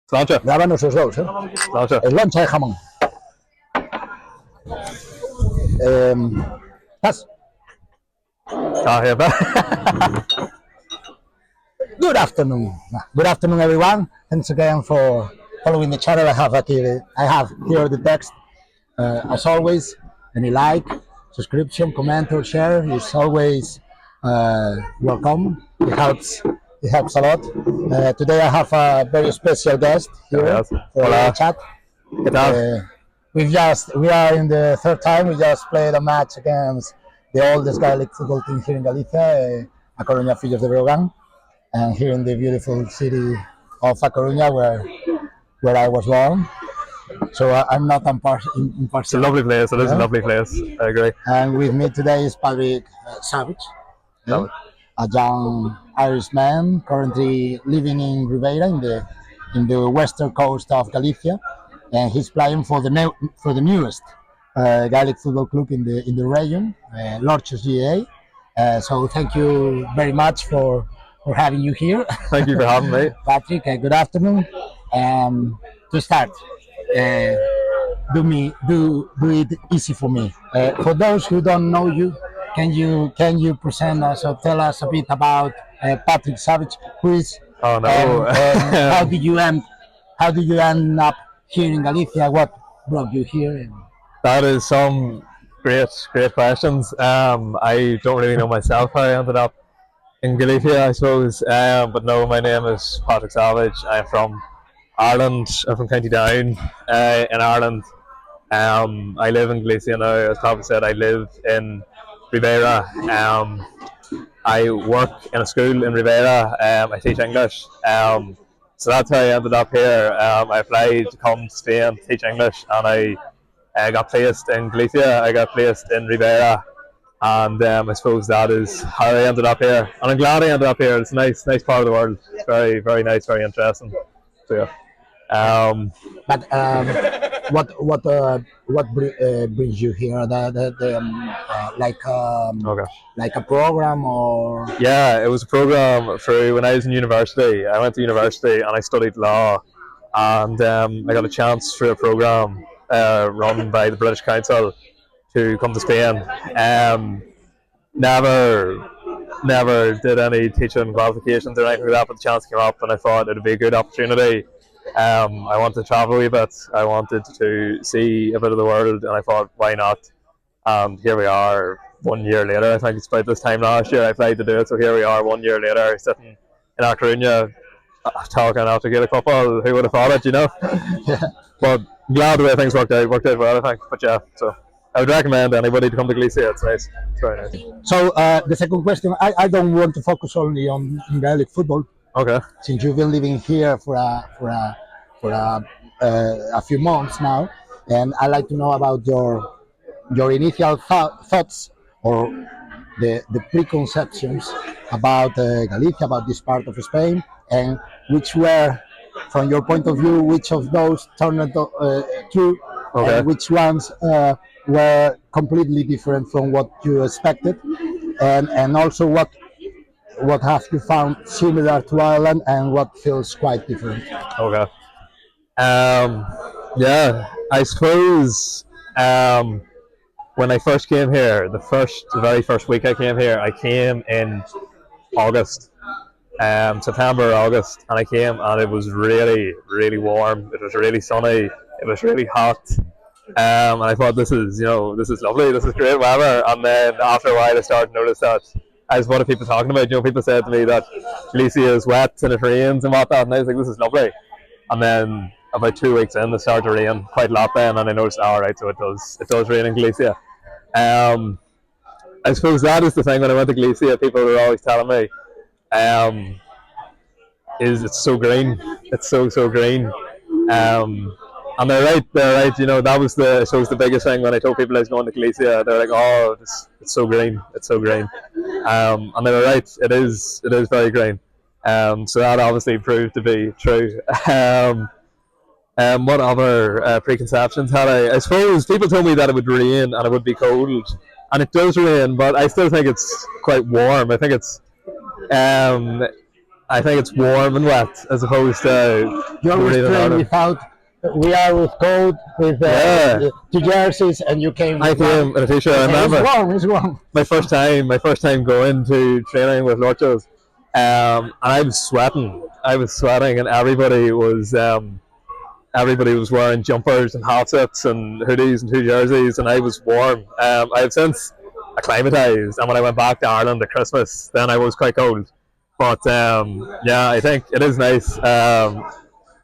Sláinte. Grábanos os dous, Sláinte. Es loncha de jamón. Estás? Good afternoon. Good afternoon, everyone. Thanks again for following the channel. I have here the text. As always, any like, subscription, comment, or share is always welcome. It helps a lot. Today I have a very special guest here for the chat. We are in the third time. We just played a match against the oldest Gaelic football team here in Galicia, A Coruña Fillos de Breogán, and here in the beautiful city of A Coruña, where I was born. So I'm not impartial. It's a lovely place. It is a lovely place. I agree. And with me today is Patrick Savage, a young Irishman currently living in Ribeira in the western coast of Galicia, and he's playing for the newest Gaelic football club in the region, Lorchos GA. So thank you very much for having you here. Thank you for having me. Patrick, good afternoon. To start, do it easy for me. For those who don't know you, can you present us or tell us a bit about Patrick Savage, who is? Oh no! How did you end up here in Galicia? What brought you here? That is some great questions. I don't really know myself how I ended up in Galicia, I suppose. But no, my name is Patrick Savage. I'm from Ireland. I'm from County Down in Ireland. I live in Galicia now. As Papa said, I live in Ribeira. I work in a school in Ribeira. I teach English. So that's how I ended up here. I applied to come to Spain to teach English, and I got placed in Galicia. I got placed in Ribeira, and I suppose that is how I ended up here. And I'm glad I ended up here. It's a nice part of the world. It's very, very nice, very interesting. So yeah. What brings you here? Like a program or? Yeah, it was a program for when I was in university. I went to university and I studied law, and I got a chance for a program run by the British Council to come to Spain. Never did any teaching qualifications or anything like that, but the chance came up and I thought it would be a good opportunity. I wanted to travel a wee bit. I wanted to see a bit of the world, and I thought, why not? And here we are 1 year later. I think it's about this time last year I applied to do it, so here we are 1 year later, sitting in A Coruña talking after Gaelic football. Who would have thought it, you know? Yeah. But glad the way things worked out well, I think. But yeah, so I would recommend anybody to come to Galicia. It's nice. It's very nice. So the second question, I don't want to focus only on Gaelic football. Okay. Since you've been living here for a few months now, and I'd like to know about your initial thoughts or the preconceptions about Galicia, about this part of Spain, and which were, from your point of view, which of those turned true, and which ones were completely different from what you expected, and also what have you found similar to Ireland and what feels quite different? Okay. Yeah, I suppose when I first came here, the very first week I came here, I came in August, September or August, and I came and it was really, really warm. It was really sunny. It was really hot. And I thought, this is lovely. This is great weather. And then after a while, I started to notice that, as what are people talking about? People said to me that Galicia is wet and it rains and whatnot, and I was like, this is lovely. And then about 2 weeks in, it started to rain quite a lot then, and I noticed, all right, so it does rain in Galicia. I suppose that is the thing. When I went to Galicia, people were always telling me, it's so green. It's so green. And they're right. That was the biggest thing when I told people I was going to Galicia. They're like, oh, it's so green. It's so green. And they were right. It is very green. So that obviously proved to be true. What other preconceptions had I? I suppose people told me that it would rain and it would be cold, and it does rain, but I still think it's quite warm. I think it's I think it's warm and wet as opposed to You the always rain in train Ireland. without. We are with coat, with Yeah, two jerseys, and you came I with one. came in a t-shirt. I It's remember warm. It's warm. my first time going to training with Lorchos, and I was sweating. And everybody was wearing jumpers and half zips and hoodies and two jerseys, and I was warm. I have since acclimatized, and when I went back to Ireland at Christmas, then I was quite cold. But yeah, I think it is nice.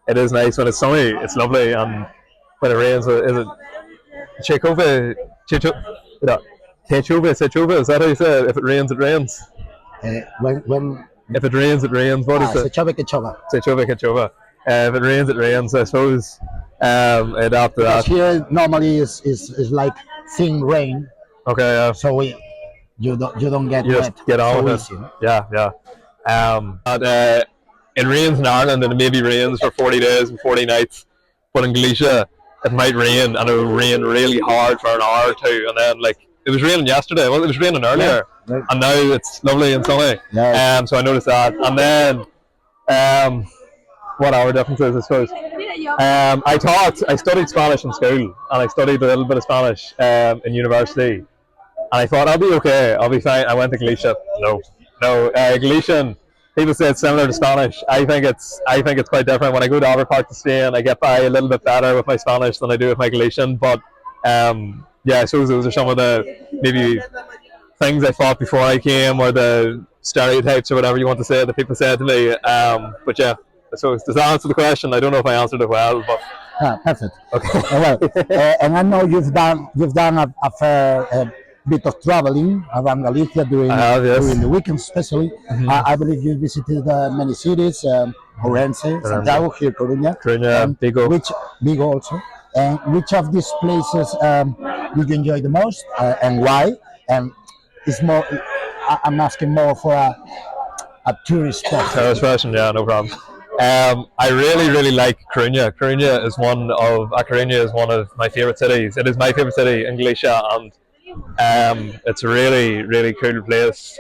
It is nice when it's sunny. It's lovely, and when it rains, is it Chekova? Yeah. Techova. Is that how you say it? If it rains, it rains. When If it rains, it rains. What is it? se chove. Techova. If it rains, it rains. I suppose. And after Because that, here normally is like thin rain, okay, so you don't get you just wet get on so with it. easy. Yeah, yeah. But it rains in Ireland, and it maybe rains for 40 days and 40 nights. But in Galicia, it might rain, and it will rain really hard for an hour or two, and then like it was raining yesterday. Well, it was raining earlier, Yeah. and now it's lovely and sunny. Yeah. So I noticed that, and then um, what our differences, I suppose. I studied Spanish in school, and I studied a little bit of Spanish in university, and I thought I'll be okay, I'll be fine. I went to Galicia. No, Galician. People say it's similar to Spanish. I think it's quite different. When I go to other parts of Spain, I get by a little bit better with my Spanish than I do with my Galician. But yeah, I suppose those are some of the maybe things I thought before I came, or the stereotypes or whatever you want to say that people said to me. But yeah, so does that answer the question? I don't know if I answered it well, but Perfect. okay. Well, and I know you've done a fair bit of traveling around Galicia during I have, yes. during the weekends, especially. I believe you visited many cities, Orense, Santiago, here, Coruña, Coruña, and Vigo. Vigo also. And which of these places did you enjoy the most, and why? And it's more. I'm asking more for a tourist person. Terrace fashion, yeah, no problem. I really, really like Coruña. Coruña is one of my favorite cities. It is my favorite city in Galicia, and it's a really, really cool place.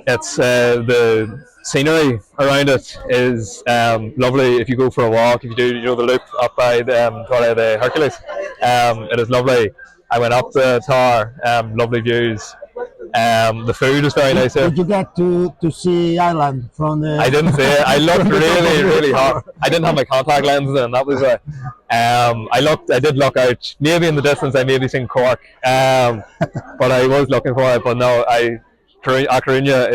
It's the scenery around it is lovely. If you go for a walk, if you do, the loop up by the Hercules, it is lovely. I went up the tower, lovely views. The food is very nice here. Did you get to see Ireland from the? I didn't see it. I looked really, really hard. I didn't have my contact lenses in. That was why. I did look out. Maybe in the distance, I maybe seen Cork. But I was looking for it. But no, Coruña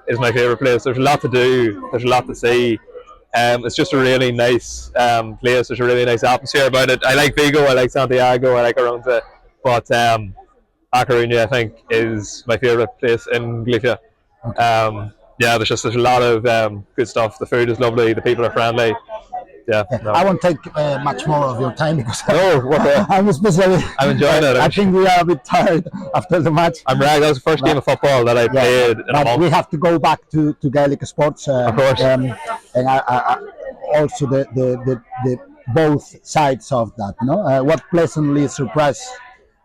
is my favorite place. There's a lot to do. There's a lot to see. It's just a really nice place. There's a really nice atmosphere about it. I like Vigo. I like Santiago. I like Orense. But A Coruña, I think, is my favourite place in Galicia. Yeah, there's a lot of good stuff. The food is lovely. The people are friendly. Yeah, no. I won't take much more of your time because No, I'm especially. I'm enjoying it. I think we are a bit tired after the match. I'm right. That was the first game of football that I played in a But month. we have to go back to Gaelic sports. Of course. And I also the both sides of that. No, what pleasantly surprises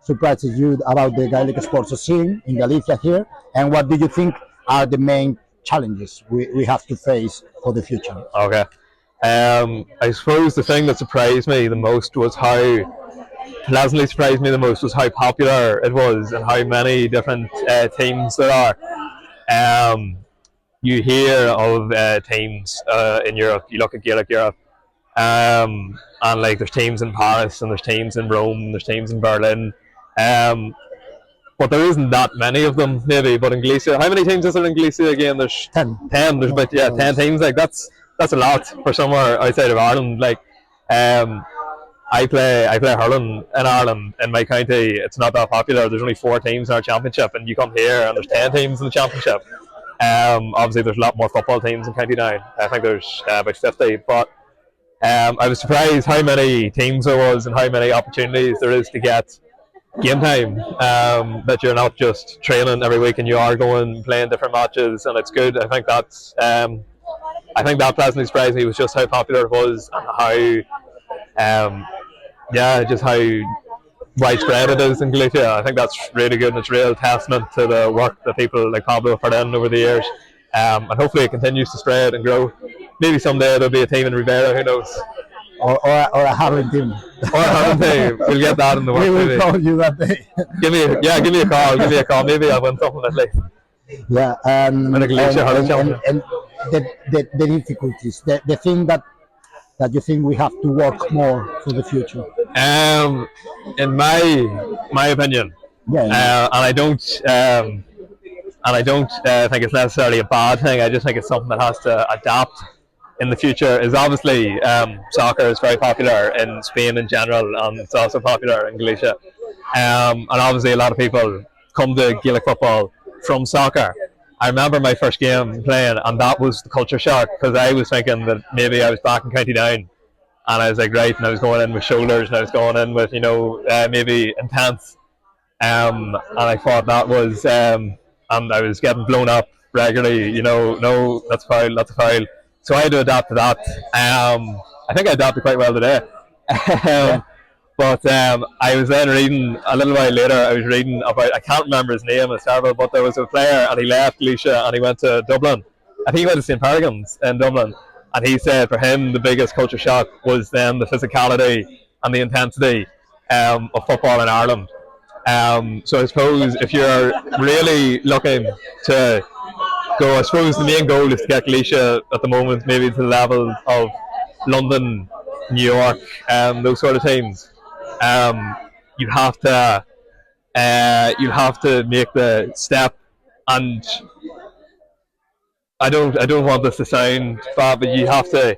you about the Gaelic sports scene in Galicia here, and what do you think are the main challenges we have to face for the future? Okay. I suppose the thing that surprised me the most was pleasantly surprised me the most was how popular it was and how many different teams there are. You hear of teams in Europe. You look at Gaelic Europe, and like there's teams in Paris and there's teams in Rome and there's teams in Berlin. But there isn't that many of them, maybe. But in Galicia, how many teams is there in Galicia again? There's 10. 10. There's about 10 teams. Like that's a lot for somewhere outside of Ireland. Like I play hurling in Ireland in my county. It's not that popular. There's only 4 teams in our championship, and you come here and there's 10 teams in the championship. Obviously, there's a lot more football teams in County Down. I think there's about 50. But I was surprised how many teams there was and how many opportunities there is to get game time. That you're not just training every week and you are going and playing different matches, and it's good. I think that pleasantly surprised me was just how popular it was and just how widespread it is in Galicia. I think that's really good, and it's a real testament to the work that people like Pablo have put in over the years. and hopefully it continues to spread and grow. Maybe someday there'll be a team in Rivera, who knows? Or a Harlem team. Or haven't they? We'll get that in the works. We will Maybe. call you that day. Give me a call. Maybe I'll win something at least. Yeah, Win a Galicia Hurling Championship. and the difficulties, the thing that you think we have to work more for the future. In my opinion, Yeah, and I don't think it's necessarily a bad thing. I just think it's something that has to adapt in the future. Is obviously soccer is very popular in Spain in general, and it's also popular in Galicia. And obviously, a lot of people come to Gaelic football from soccer. I remember my first game playing, and that was the culture shock, because I was thinking that maybe I was back in County Down, and I was like, right, and I was going in with shoulders, and I was going in with maybe intense, and I thought that was, and I was getting blown up regularly. No, that's foul, that's a foul. So I had to adapt to that. I think I adapted quite well today. But I was then reading a little while later. I was reading about, I can't remember his name, it's terrible, but there was a player and he left Galicia and he went to Dublin. I think he went to St. Paragons in Dublin, and he said for him the biggest culture shock was then the physicality and the intensity of football in Ireland. So I suppose if you're really looking to go, I suppose the main goal is to get Galicia at the moment maybe to the level of London, New York, those sort of teams. You have to make the step, and I don't want this to sound bad, but you have to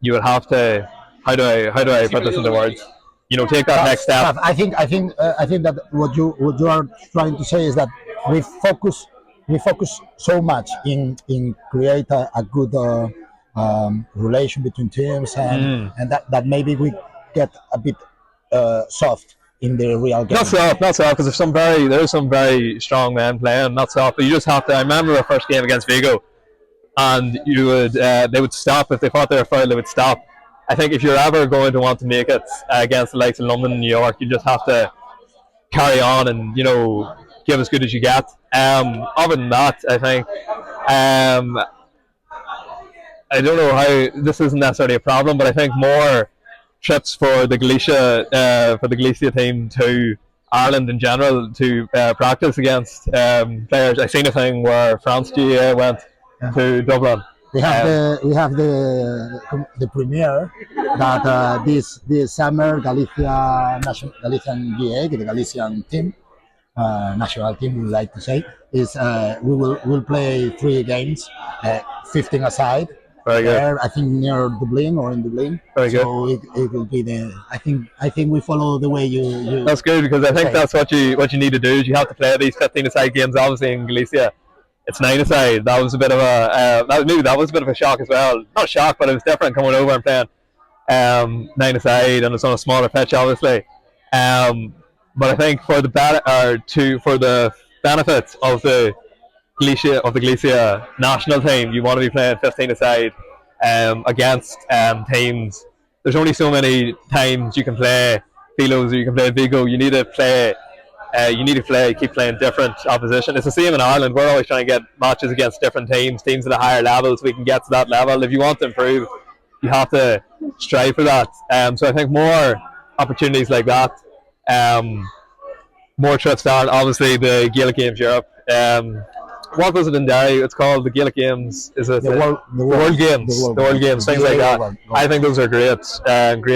you would have to, how do I put this into words? Take that next step. I think that what you are trying to say is that we focus so much in create a good relation between teams, and that maybe we get a bit soft in the real game. Not soft, because there's some very strong men playing. Not soft, but you just have to. I remember our first game against Vigo, and they would stop if they thought they were fouled. They would stop. I think if you're ever going to want to make it against the likes of London and New York, you just have to carry on and give as good as you get. Other than that, I think I don't know how this isn't necessarily a problem, but I think more trips for the Galicia team to Ireland in general to practice against players. I seen a thing where France GA went to Dublin. We have the premiere that this summer Galician GA, the Galician team, national team, we would like to say, is we'll play 3 games, 15 aside. Very good. There, I think near Dublin or in Dublin. Very good. So it will be I think we follow the way you. That's good, because I think that's what you need to do. Is you have to play these 15 aside games. Obviously in Galicia, it's 9 aside. That was a bit of a shock as well. Not a shock, but it was different coming over and playing 9 aside, and it's on a smaller pitch, obviously. But I think for the benefits of the Galicia national team, you want to be playing 15 aside against teams. There's only so many times you can play Philos or you can play Vigo. You need to play. Keep playing different opposition. It's the same in Ireland. We're always trying to get matches against different teams at a higher level, so we can get to that level. If you want to improve, you have to strive for that. So I think more opportunities like that, more trips down. Obviously, the Gaelic Games Europe. What was it in Derry? It's called the Gaelic Games. Is it the World Games? The World Games, things like that. I think those are great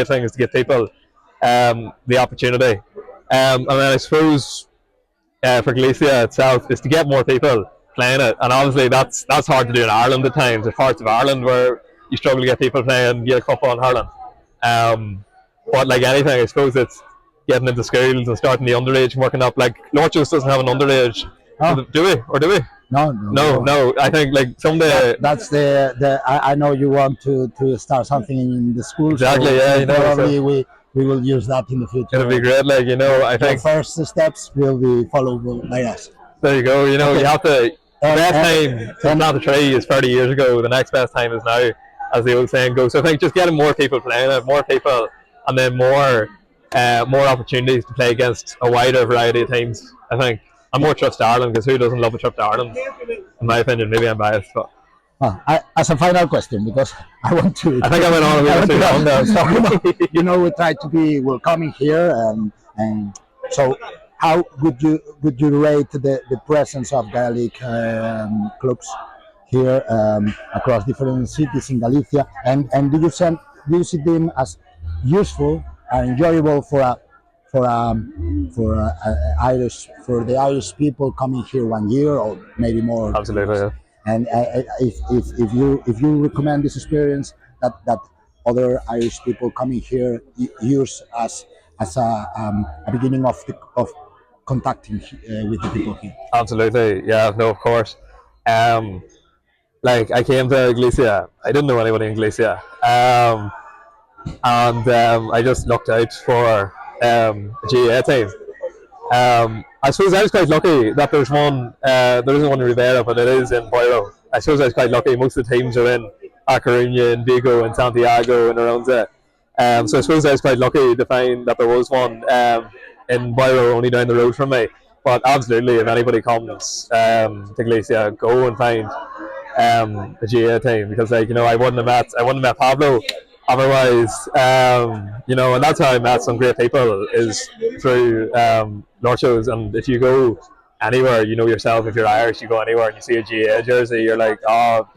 things to give people the opportunity. And then I suppose for Galicia itself is to get more people playing it, and obviously that's hard to do in Ireland at times. There's parts of Ireland where you struggle to get people playing Gaelic football in hurling. But like anything, I suppose it's getting into schools and starting the underage and working up. Like Lorchos doesn't have an underage, do we? No. I think like someday. That's the. I know you want to start something in the schools. Exactly. So probably so we will use that in the future. It'll be great. I think the first steps will be followed by us. There you go. You have to. The best time to plant a tree is 30 years ago. The next best time is now, as the old saying goes. So I think just getting more people playing it, more people, and then more opportunities to play against a wider variety of teams. I think, and more trips to Ireland, because who doesn't love a trip to Ireland? in my opinion. Maybe I'm biased, but As a final question, because I want to, I think I went on a I little want too long to, there. so, we try to be welcoming here, and so how would you rate the presence of Gaelic clubs here across different cities in Galicia, and do you see them as useful and enjoyable Irish for the Irish people coming here 1 year or maybe more? Absolutely, yeah. And if you recommend this experience that other Irish people coming here use as a beginning of contacting with the people here. Absolutely, yeah. No, of course. Um, like I came to Galicia. I didn't know anybody in Galicia. And I just looked out for a GAA team. I suppose I was quite lucky that there's one. There isn't one in Rivera, but it is in Boiro. I suppose I was quite lucky. Most of the teams are in A Coruña, in Vigo, in Santiago, and around there. So I suppose I was quite lucky to find that there was one in Boiro, only down the road from me. But absolutely, if anybody comes to Galicia, go and find the GA team, because I wouldn't have met Pablo otherwise. And that's how I met some great people, is through North shows. And if you go anywhere, yourself, if you're Irish, you go anywhere and you see a GA jersey, you're like, oh,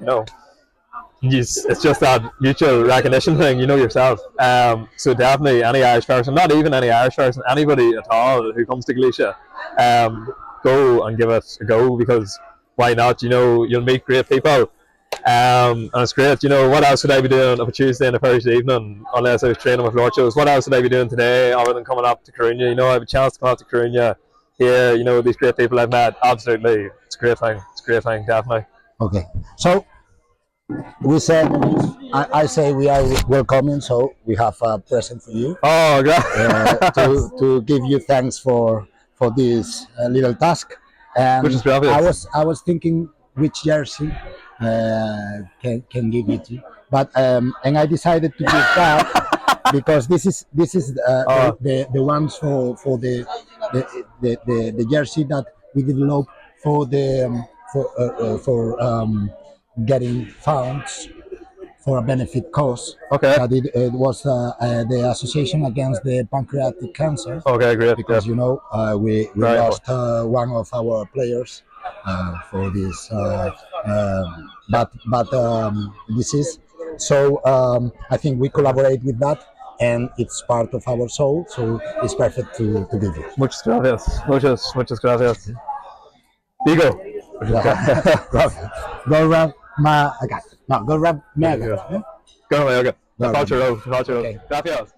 it's just that mutual recognition thing, yourself. So definitely any Irish person, not even any Irish person, anybody at all who comes to Galicia, go and give it a go, because why not? You'll meet great people. And it's great. What else would I be doing on a Tuesday and a Thursday evening unless I was training with Lord shows? What else would I be doing today other than coming up to Coruña? I have a chance to come up to Coruña here, these great people I've met. Absolutely. It's a great thing. It's a great thing, definitely. Okay. So we said, I say we are welcoming, so we have a present for you. Oh, great. To give you thanks for this little task. Which is fabulous. I was thinking which jersey can give it to you, but and I decided to give that because this is the ones for the jersey that we developed for the for getting funds for a benefit cause. Okay. That it was the Association Against the Pancreatic Cancer. Okay, great. Because we Very lost one of our players for this disease. So I think we collaborate with that, and it's part of our soul. So it's perfect to give it. Muchas gracias. Muchas gracias. Vigo. Go rub my. No, go rub my. Go away. Okay. Okay. Gracias.